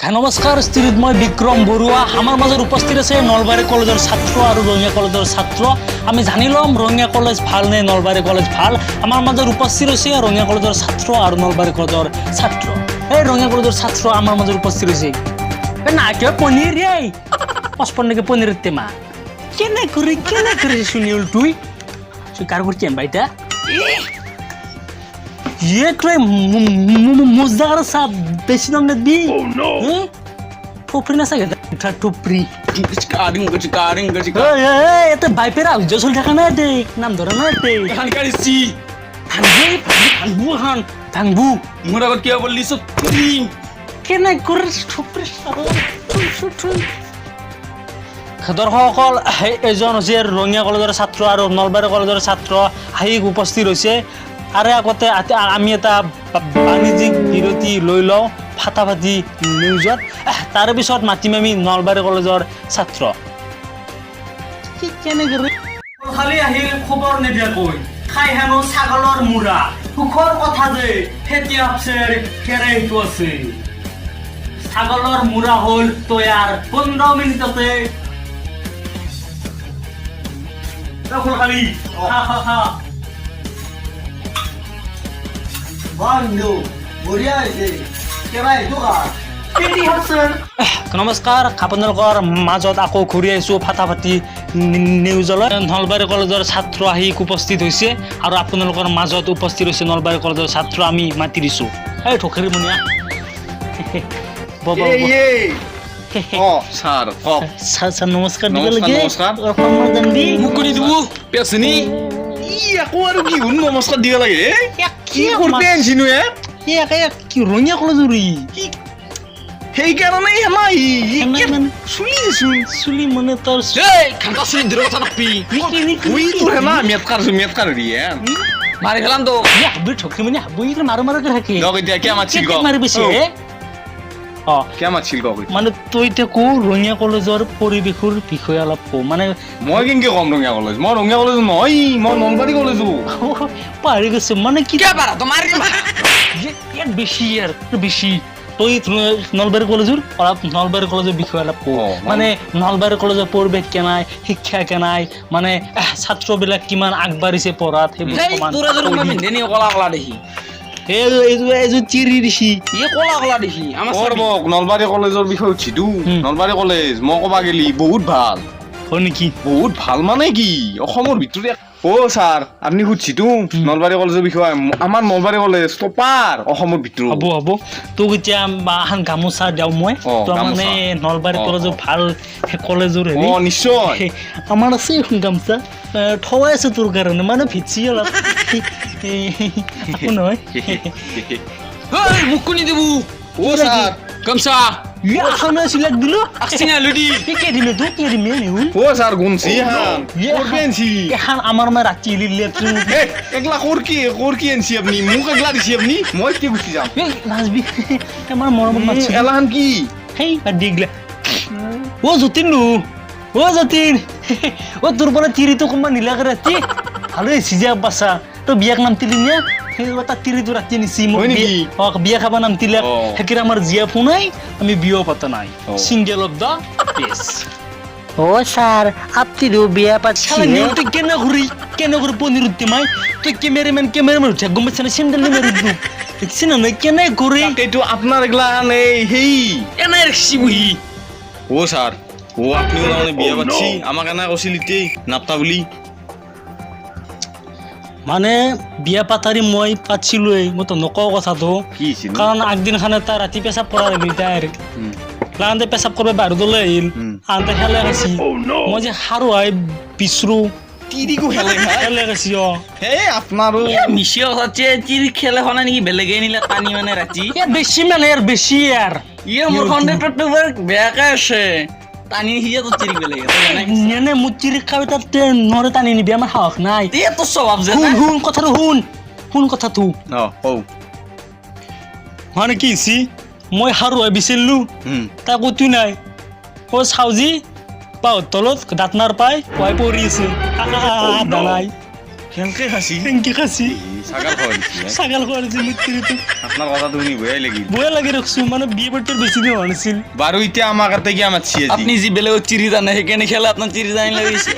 নমস্কাৰ স্থিতিত মই বিক্ৰম বৰুৱা আমাৰ মাজত উপস্থিত আছে নলবাৰী কলেজৰ ছাত্ৰ আৰু ৰঙিয়া কলেজৰ ছাত্ৰ আমি জানি লম ৰঙিয়া কলেজ ভাল নে নলবাৰী কলেজ ভাল আমাৰ মাজত উপস্থিত আছে ৰঙিয়া কলেজৰ ছাত্ৰ আৰু নলবাৰী কলেজৰ ছাত্ৰ এই ৰঙিয়া কলেজৰ ছাত্ৰ আমাৰ মাজত উপস্থিত আছে না কিয় পনীৰ ৰে পছপন্নকে পনীৰ তেমা কেনে কৰি শুনিল তুই স্বীকাৰ করছি ভাইটা ये ट्राई मुझदार साहब बेची दंगे दी ठोपरी ना सके था ठोपरी Garing. ए ते भाई पेरा जो सुन ठका ना दे नाम धरा ना दे Hankali si. भांगबू Mura ko kya bolli so tui. के ना कर ठोपरी দৰ্শকসকল এজন হৈছে ৰঙিয়া কলেজৰ ছাত্ৰ আৰু নলবাৰী কলেজৰ ছাত্ৰ আহি উপস্থিত হৈছে আৰু আগতে আমি এটা বাণিজ্যিক বিৰতি লৈ লওঁ ফাটাফাটি নিউজত তাৰ পিছত মাতিম আমি নলবাৰী কলেজৰ ছাত্ৰ খালি আহিল খবৰ নিদিয়াকৈ খাই হেনো ছাগলৰ মূৰা সুখৰ কথা যে খেতি আপচেৰ কেৰাহীটো আছে ছাগলৰ মূৰা হ'ল তৈয়াৰ 15 মিনিটতে নমস্কাৰ আপোনালোকৰ মাজত আকৌ ঘূৰি আহিছোঁ ফাটাফাটি নিউজলৈ নলবাৰী কলেজৰ ছাত্ৰ আহি উপস্থিত হৈছে আৰু আপোনালোকৰ মাজত উপস্থিত হৈছে নলবাৰী কলেজৰ ছাত্ৰ আমি মাতি দিছোঁ এই ঠকেৰি মুনিয়া Sar, kok. স্যার নমস্কাৰ দিব লাগে নমস্কাৰ। অসমৰ Dandi Mukuni du. Pesini. Iya, aku aru giun namaskar dia lagi. Ki kurpen sinu ya. কি ৰঙিয়া কলেজৰ Hei karena ya mai. চুলি মানে তোর Hey, kanta sini dero tanapi. Wih, itu hena miat kar dia. Mari helam tuh. ইয়া হাবি ঠকি মানে হাবি মারো মারো করে থাকে Gak dia kia macil kok. মারি বেশি Kia macil kok. মানে তই এতিয়া কো ৰঙিয়া কলেজৰ পৰিৱেশৰ বিষয়ে অলপ কো মানে Moi kinke kom dong ya college. Mau dong ya college moi. Mau nonbari college tuh. পাহৰি গৈছে মানে কি Kia para tomari mah. ইয়াত বেছি আৰু বেছি তই নলবাৰী কলেজৰ অলপ নলবাৰী কলেজৰ বিষয়ে অলপ কো মানে নলবাৰী কলেজৰ পৰিৱেশ কেনাই শিক্ষা কেনাই মানে ছাত্ৰবিলাক কিমান আগবাঢ়িছে পঢ়াত সেইবোৰ Kola dehi. এইযোৰ চিৰি দিছি Iya kola dehi. Orbok Nalbari কলেজৰ বিষয়ে উঠিতো নলবাৰী কলেজ মই কবা গেলি বহুত ভাল হয় নেকি বহুত ভাল মানে কি অসমৰ ভিতৰত স্যাৰ আপুনি সুধিছিতো নলবাৰী কলেজৰ বিষয়ে আমাৰ নলবাৰী কলেজ টপাৰ অসমৰ ভিতৰত হ'ব তোক এতিয়া এখন গামোচা দিওঁ মই তো মানে নলবাৰী কলেজৰ ভাল কলেজৰ হেৰি নিশ্চয় আমাৰ আছে এখন গামোচা থৱাই আছে তোৰ কাৰণে মানে ভিজি অলপ নহয় মোক কোনি দিব স্যাৰ গামছা এখন চিলেক্ট দিলো আকচিনা লুডি কে দিলো তো কে দিমে নিউ স্যাৰ গুনছি হান কৰবেনছি এখন আমাৰ মা ৰাতি লিলে একলা কৰকি আনছি আপুনি মোক একলা দিছি আপুনি মই কি গুচি যাম নাচবি আমাৰ মৰমত নাচি এলাহান কি হেই দিগলা যতীন তোৰ পৰা তিৰিটো কোনবা নীলাকে ৰাতি ভালো সিজা বাছা তো বিয়াক নাম তিলি নে সেই এটা তিৰিটো ৰাতি নিছি মোক বিয়া খাবা নাম তিলা হেকিৰ আমাৰ জিয়া ফোনাই আমি বিয়া পাতা নাই সিঙ্গেল অফ দা পেস ও স্যার আপনি তো বিয়া পাচ্ছি তুই কেন করে পনির উঠতে মাই তুই ক্যামেরাম্যান উঠে গম্বাছে না সিন্ডেল মেরে দু দেখছি না কেন করে এইটো আপনার এগলা নেই হেই এনে রাখছি বুহি স্যার আপনি মানে বিয়া পাচ্ছি আমাক এনা কৈছিল ইতেই নাপতা বুলি মানে বিয়া পাতারি মই পাচ্ছিলোই মই তো নকওঁ কথাটো কাৰণ আগদিনাখনে তাৰ ৰাতি পেচাব কৰা লাগিল তাইৰ লাগাতে পেচাব কৰিব বাহিৰলৈ আহিল আনতে খেলে গেছি মই যে সাৰো হয় বিচৰো তিৰিকো খেলে গেছি হে আপনাৰো মিছিয় হচ্ছে চিৰি খেলে হনা নেকি বেলেগে নিলে পানী মানে ৰাতি বেছি মানে ইয়াৰ বেছি ইয়াৰ ইয়ে মোৰ কন্ট্রাক্টৰটো বৰ বেয়াকে আছে টানি হিয়া তো চিৰি বেলেগে নেনে মুচিৰি খাবে তাতে নৰে টানি নিবি আমাৰ সাহস নাই এ তো স্বভাৱ যে শুন কথাটো শুন কথাটো মানে কি হৈছি মই সাৰো হয় বিচাৰিলো তাই কতো নাই চাউজি পাহৰ তলত দাঁত নাৰ পাই পুৱাই পৰি আছে দানাই কেনকে খাসি কেনকে খাসি ছাগাল খাওয়া দিছি ছাগাল খোৱাৰ যে মৃত্যুটো আপনার কথা তুমি বয়াই লাগিল বয়া লাগি ৰাখছো মানে বিয়ে বাৰটোৰ বেছি দিন হোৱা নাছিল বাৰু এতিয়া আমাৰ কাতে কি আমাৰ চিয়ে আপনি যি বেলেগত চিৰি জানে সেইকাৰণে খেলা আপনার চিৰি জানি লাগিছে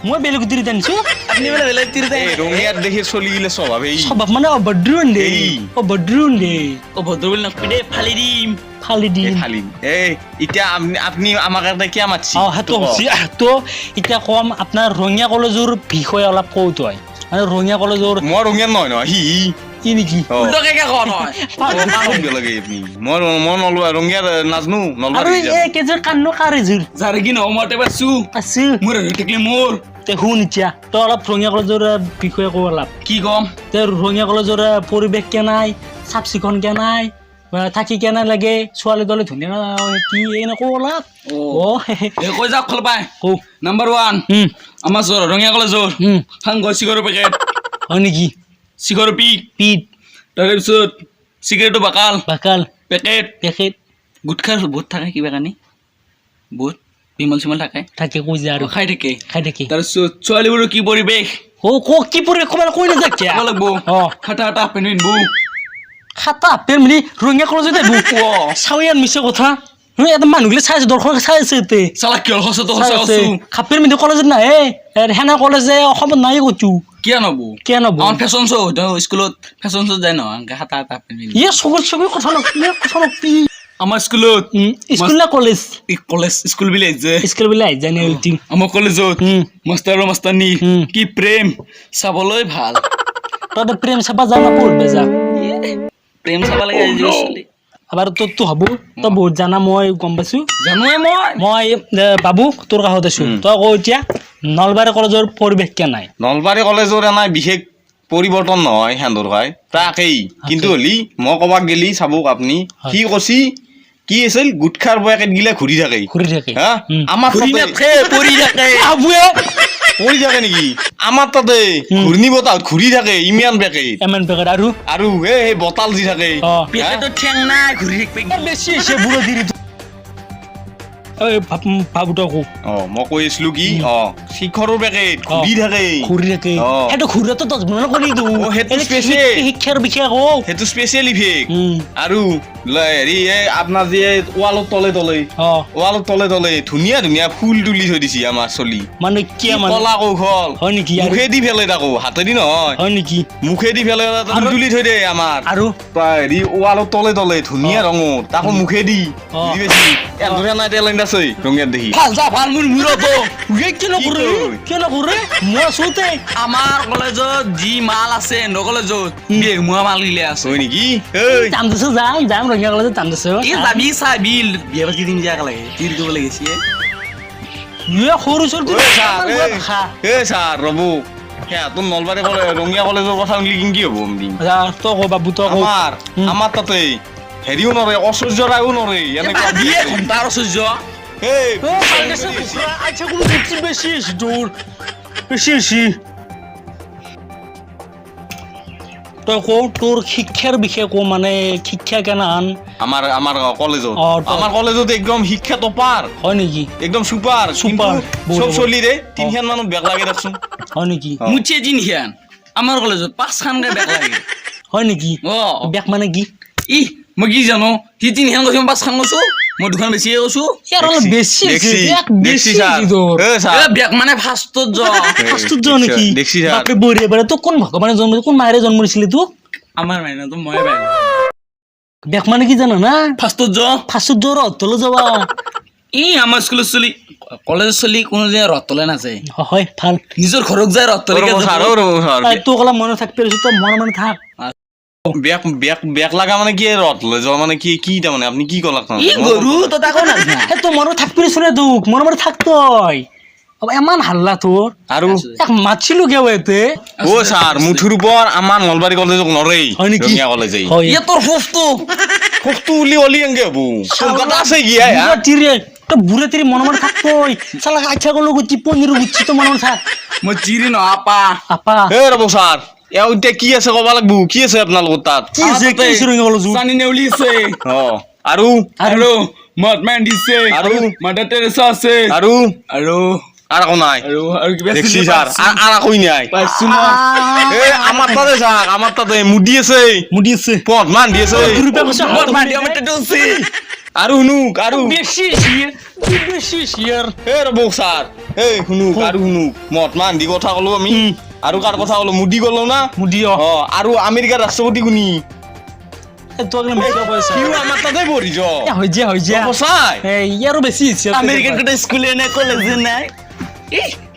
মই বেলেগ তিৰি জানিছো আপনি বেলে বেলেগ চিৰি জানি এই রঙিয়ার দেখে চলি গেলে স্বভাব এই স্বভাৱ মানে অভদ্ৰ দে এই। অভদ্ৰ দে ও ভদ্র বলে নকবি দে ফালি দিম ফালি এই দিম খালি এই এতিয়া আপনি আমাৰ কাতে কি মাতছি সেইটো হৈছে তো এতিয়া কম আপোনাৰ ৰঙিয়া কলেজৰ বিষয়ে অলপ কওঁত হয় মানে ৰঙিয়া কলেজৰ মই রঙিয়ার নয় নয় হি ই নেকি উল্টোকে কে কোৱা নহয় খুব লাগে আপনি মই নলবা ৰঙিয়াৰ নাজনো আৰু নলবাৰী এই কেজৰ কান্ন কাৰ এযোৰ যাৰে কি নহমতে পাইছো আছে মোৰ হৈ থাকিলে মোৰ তে শুন এতিয়া তই অলপ ৰঙিয়া কলেজৰ বিষয়ে কওঁ অলপ কি কম তে ৰঙিয়া কলেজৰ পৰিৱেশ কেনাই চাফ চিকুণ কেনাই থাকি কেনে লাগে ছোৱালী তোৱালী ধুনীয়া কি এনেকৈ অলপ অ হে এই কৈ যাওক খল পাই কওঁ নাম্বাৰ 1 আমাৰ চৰ ৰঙিয়া কলেজৰ সাংগ চিগাৰৰ পেকেট হয় নেকি চিগাৰৰ পিক পিঠ তাৰপিছত চিগাৰেটৰ বাকাল বাকাল পেকেট পেকেট গুটখাৰ বুট থাকে কিবা কানি বুট বিমল চিমল থাকে থাকে কৈ যায় আৰু খাই থাকে খাই থাকে তাৰপিছত ছোৱালীবোৰৰ কি পৰিৱেশ কি পৰিৱেশ ক'ব কৈ নাযায় কিয় খাব লাগব অঁ খাটা খাটা হাফ পেণ্ট পিন্ধবো খাতা আপেল মিলি ৰঙিয়া কলেজত আহিব চাওঁ ইয়াত মিছা কথা এটা মানুহগিলা চাই আছে দৰ্শক চাই আছে ইয়াতে চালা কিয় সঁচাটো চাই সঁচা আছে কৈছো খাপেৰ মিলি কলেজত নাহে সেনা কলেজে অসমত নাই কৈছো কিয় নবো কিয় নব আমাৰ ফেশ্বন শ্ব' স্কুলত ফেশ্বন শ্ব' যায় নহয় এনেকে খাটা খাটা হাফ পেণ্ট পিন্ধি ইয়ে চকুৰ কথা নকবি ইয়ে কথা নকবি আমাৰ স্কুলত স্কুল না কলেজ কলেজ স্কুল বিলাক যে স্কুল বিলাক আহি যায় নে আমাৰ কলেজত মাষ্টাৰ আৰু মাষ্টাৰনী উম। কি প্ৰেম চাবলৈ ভাল তহঁতে প্ৰেম চাবা যা না পঢ়িব যা প্ৰেম চাব লাগে আজিকালি ছোৱালী আবাৰ তোৰতো হ'ব তই বহুত জানা মই গম পাইছো জানোৱে মই মই বাবু তোৰ কাষত আছো তই কওঁ এতিয়া নলবাৰী কলেজৰ পৰিৱেশ কেনাই নলবাৰী কলেজৰ এনাই বিশেষ পৰিৱৰ্তন নহয় সেন্দৰ খাই তাকেই কিন্তু হলি মই কবাক গেলি চাবক আপুনি কি কৈছি কি আছিল গুটখাৰ পেকেট গিলা ঘূৰি থাকে ঘূৰি থাকে হা আমাৰ ঘূৰি তাতে নাথাকে পৰি থাকে আবুৱে পৰি থাকে নেকি আমাৰ তাতে ঘূৰ্ণি বতাহত ঘূৰি থাকে ইমান পেকেট এমান পেকেট আৰু আৰু সেই বটাল যি থাকে অঁ পেকেটত ঠেং নাই ঘূৰি থাকিব বেছি হৈছে বুঢ়া দিৰি বাবু তই কওঁ অ মই কৈ আছিলো কি শিখৰৰ পেকেট ঘূৰি থাকে ঘূৰি থাকে অ। সেইটো ঘূৰাটো 10 মিনিট কৰি দিওঁ অ, সেইটো special। শিক্ষাৰ বিষয়ে কওঁ সেইটো স্পেচিয়েল ইফেক্ট উম। আৰু হেৰি এই আপোনাৰ যে ৱালৰ তলে তলে অঁ ৱালৰ তলে তলে ধুনীয়া ধুনীয়া ফুল তুলি থৈ দিছে আমাৰ চলি মানে কিয় মানে কলা কৌশল হয় নেকি আৰু মুখেদি ফেলে তাকো হাতেদি নহয় হয় নেকি মুখেদি ফেলে ফুল তুলি থৈ দিয়ে আমাৰ আৰু হেৰি ৱালৰ তলে তলে ধুনীয়া ৰঙৰ তাকো মুখেদি অ। বুজি পাইছি এন্দুৰীয়া নাই টেলেণ্ট আছে ৰঙিয়াত দেখি ভাল যা ভাল মোৰ মূৰতো কিয় নকৰে কয়? কিয় নকৰে মই আছোতে আমাৰ কলেজত যি মাল আছে ন কলেজত বেহুমুৱা মাল গিলা আছে হয় নেকি এই যাম দিছো যাম ৰঙিয়া কলেজত যাম দিছো এই যাবি চাবি বিয়া পাতি দিম দিয়া লাগে তিল দিব লাগিছে সৰু চৰু ঐ ছাৰ এই ছাৰ ৰ'ব তোৰ নলবাৰী কলেজ ৰঙিয়া কলেজৰ কথা শুনিলে কি হ'ব আমি তই কওঁ বাবু তই কওঁ আমাৰ তাতে হেৰিও নৰে অসহ্য ৰায়ো নৰে এনেকুৱা বিয়ে ঘণ্টাৰ সূৰ্য এই আচ্ছা কোনো বেছি আছে তোৰ বেছি আছে তই কওঁ তোৰ শিক্ষাৰ বিষয়ে কওঁ মানে শিক্ষা কেনাহান আমাৰ আমাৰ কলেজত অ, তই- আমাৰ কলেজত একদম শিক্ষা টপাৰ হয় নেকি একদম সুপাৰ Super, বহুত চব বহুত। চলিৰে তিনিখান মানুহ বেগ লাগে দেখোন হয় নেকি অ। মুঠে জিনখান আমাৰ কলেজত 5খানকে বেগ লাগে হয় নেকি অ বেক মানে কি ই মই কি জানো সি 3খান কৈছো 5খান কৈছো মই 2খান বেছিয়ে কৈছো ইয়াৰ অলপ বেছি আছে দেখছি, বেক বেছি দেখছি ছাৰ। আছে তোৰ এ ছাৰ। এ বেগ মানে ফাৰ্ষ্টত যোৱা ফাৰ্ষ্টত যোৱা নেকি দেখছি ছাৰ। বাপৰে বঢ়িয়া বাৰে তোক কোন ভগৱানে জন্ম কোন মায়েৰে জন্ম দিছিলে তোক আমাৰ মাইনাটো ময়ে পাই বেক মানে কি জানা না ফাৰ্ষ্টত যোৱা ফাৰ্ষ্টত যোৱাৰ অৰ্থলৈ যাবা ই আমাৰ স্কুলত চলি কলেজত চলি কোনো দিনা ৰথ তলে নাযায় হয় ভাল নিজৰ ঘৰত যায় ৰথ তলেকে ৰ'ব ছাৰ, ৰ'ব ছাৰ। তোক অলপ মনত থাকতে লৈছো তই মনে মনে থাক বেগ লগা মানে কি ৰথ লৈ যোৱা মানে কি তাৰমানে আপুনি কি ক'লাক ই গৰু তই তাকো নাজানা তই মনত থাকবি চোন তোক মনে মনে থাক তই ইমান হাল্লা তোৰ আৰু এক মাতছিলো কিয় ইয়াতে অ ছাৰ মুঠুৰ ওপৰ আমাৰ নলবাৰী কলেজক নৰেই হয় নেকি? ৰঙিয়া কলেজে হয় ইয়ে তোৰ ফুফটো কোকটো উলি অলি এংগে হব কলকাতা আছে কি বুঢ়া তিৰে তই বুঢ়া তিৰি মনে মনে থাক তই চালা আচ্ছা গলো গুচি পনীৰ গুচি তই মনে মনে থাক মই চিৰি নহা আপা এ ৰ'ব ছাৰ এওঁ এতিয়া কি আছে ক'ব লাগব কি আছে আপোনালোকৰ তাত কি আছে কি আছে ৰঙিয়া কলেজত চানি নেউলি আছে অ আৰু আৰু মহাত্মা গান্ধী আছে আৰু? মাদাৰ টেৰেছা আছে আৰু আৰু আর আকৌ নাই আৰু কিবা দেখছি চিনি স্যার পাইছো। আর আকই নাই পাইছো মই এ আমার তাতে যাক আমার তাতে মুদি আছে মুদি আছে পদ মান দি আছে রুপিয়া কৈছে মোৰ মাটি আমাৰ টেটু আছে আৰু শুনুক আৰু বেছি শিয়াৰ এ ৰব স্যার এ শুনুক আৰু শুনুক মত মান দি কথা কলো আমি আৰু কাৰ কথা কলো মুদি কলো না মুদি অ আৰু আমেৰিকাৰ ৰাষ্ট্ৰপতি কোনি তোক মেকআপ হৈছে সিও আমাৰ তাতে পঢ়িছ হৈ যা সঁচাই ইয়াৰো বেছি ইচ্ছা আমেৰিকান কোটা স্কুলে নাই কলেজে নাই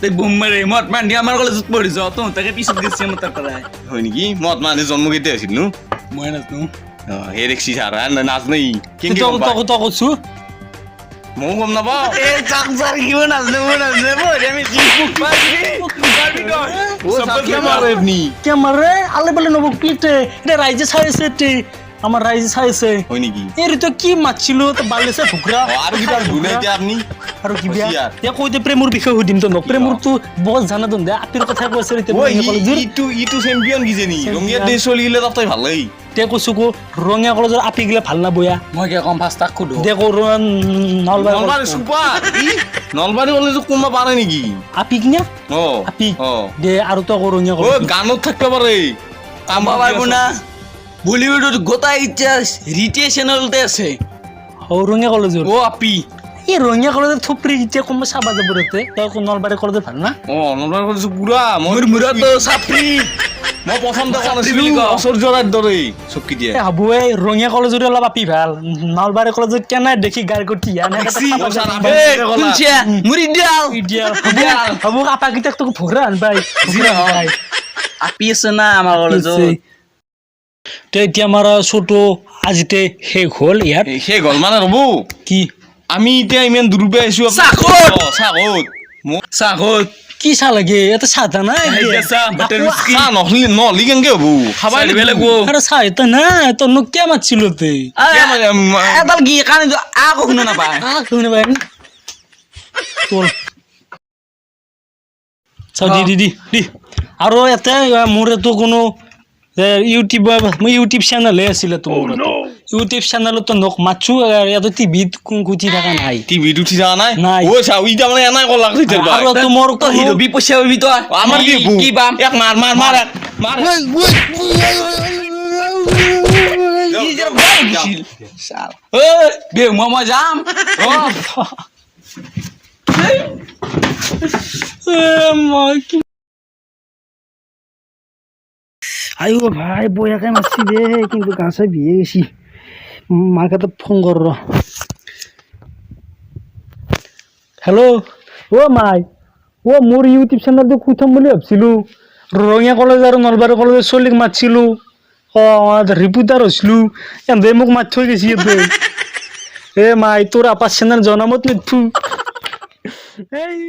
তই বুম মাৰে মত মান্দি আমাৰ কলেজত পঢ়িছ তহঁতকে পিছত গেছি আমাৰ তাৰ পৰাই হয় নেকি মত মানে জন্ম কেতিয়া হৈছিল নো মই নাজানো অ হে দেখছি স্যার নাচ নেই কেংকে তোক গম পাই কৈছো ময়ো গম নাপাওঁ এই চাক চাক কিয় নাজানো মই আমি ফেচবুক পাবি ও স্যার কে মারে আপনি কে মাৰে আলে বলে নবক পিতে এটা ৰাইজে চাই আছে তে আমাৰ ৰাইজে চাই আছে হয় নেকি এই তো কি মাতছিল তো বালিছে ঢুকৰা অ আৰু কিবা গুনে এতিয়া আপনি আৰু কি কৈছি বিয়া আৰু। এতিয়া কৈ দে প্ৰেমৰ বিষয়ে সুধিম তো নক প্ৰেমৰটো বহুত জানা দন দে আপিৰ কথা কৈছে এতিয়া ও ৰঙীয়া কলেজৰ ইটো চেম্পিয়ন কিজেনি Champion. ৰঙিয়া দেশ চলিলে তাতে ভালেই তে কৈছো কো ৰঙীয়া কলেজৰ আপি গিলা ভাল না বয়া মই কি কম ফাৰ্ষ্ট তাক সোধো দে কো নলবাৰী নলবাৰী সুপাৰ নলবাৰী কলেজত কোনোবা পাৰে নেকি আপি কিনা অ আপি অ দে আৰু তো ৰঙীয়া ও কলেজ গানত থাকিব পাৰে কাম পাব না বলিউডত গোটাই এতিয়া ৰিটে চেনেলতে আছে ৰঙীয়া কলেজৰ ও আপি এই ৰঙীয়া কলেজৰ থুপ্ৰি এতিয়া কোনোবা চাবা যাব ৰেতে তই নলবাৰী কলেজত ভাল না অ নলবাৰী কলেজ পুৰা মোৰ মূৰতো চাপৰি মই প্ৰথম দেখা চাপৰি নাছিলো বুলি কওঁ। ঐশ্বৰ্যৰাৰ দৰে চকী দিয়ে এই হাবুৱে ৰঙীয়া কলেজৰে অলপ আপি ভাল নলবাৰী কলেজত কেনে দেখি গাড়ী কটি ও স্যার, এই কুলছে মুৰি দিয়াল হাবু আপা কিতাক তোক ভোগৰা আনবাই আপি আছে না আমাৰ কলেজত তে এতিয়া আমাৰ ছোটো আজিতে শেষ হ'ল ইয়াত সেই গ'ল মানে ৰ'ব কি আমি এতিয়া ইমান দূৰৰ পৰা আহিছো চাকত। চাকত চাহত কি চাহ লাগে এটা চাহ তা নাই চাহ বাটাৰ বিস্কিট চাহ নহলি কেনেকে হ'ব খাবাই চাহ দিব লাগিব লাগিব। আরে চাহ এটা না তোর নোক কে মারছিল তে এডাল কি কাৰণে আকৌ শুনা নাপায় শুনে ভাই তোর চাও দি আৰু এতে মোৰ তো কোনো ইউটিউব চেনেলে আছিলে তো ইউটিউব চেনেলত তো নক মাছু ইয়াতে টিভিত গুচি থকা নাই টিভিত উঠি যোৱা নাই নাই। ঐ চাও ইটা মানে এনাই কলা কৈছে আৰু তোমাৰ তই হিৰবি পইচা পাবি তই আমাৰ কি কি পাম এক মাৰ মাৰ মাৰ এক মাৰ মই যাম আইও ভাই বয়াকে মারছি রে কিন্তু গাছে বিয়ে গেছি মাকে তো ফোন কর হ্যালো ও মাই ও মোর ইউটিউব চ্যানেল তো খুঁথাম বলে ভাবছিলো রঙিয়া কলেজ আর নলবাৰী কলেজের চলিক মাতছিলো রিপুটার হইছিলো এনে মোক মাত থৈ গেছি এতে এ মাই তোর আপার চ্যানেল জনামত নিথু এই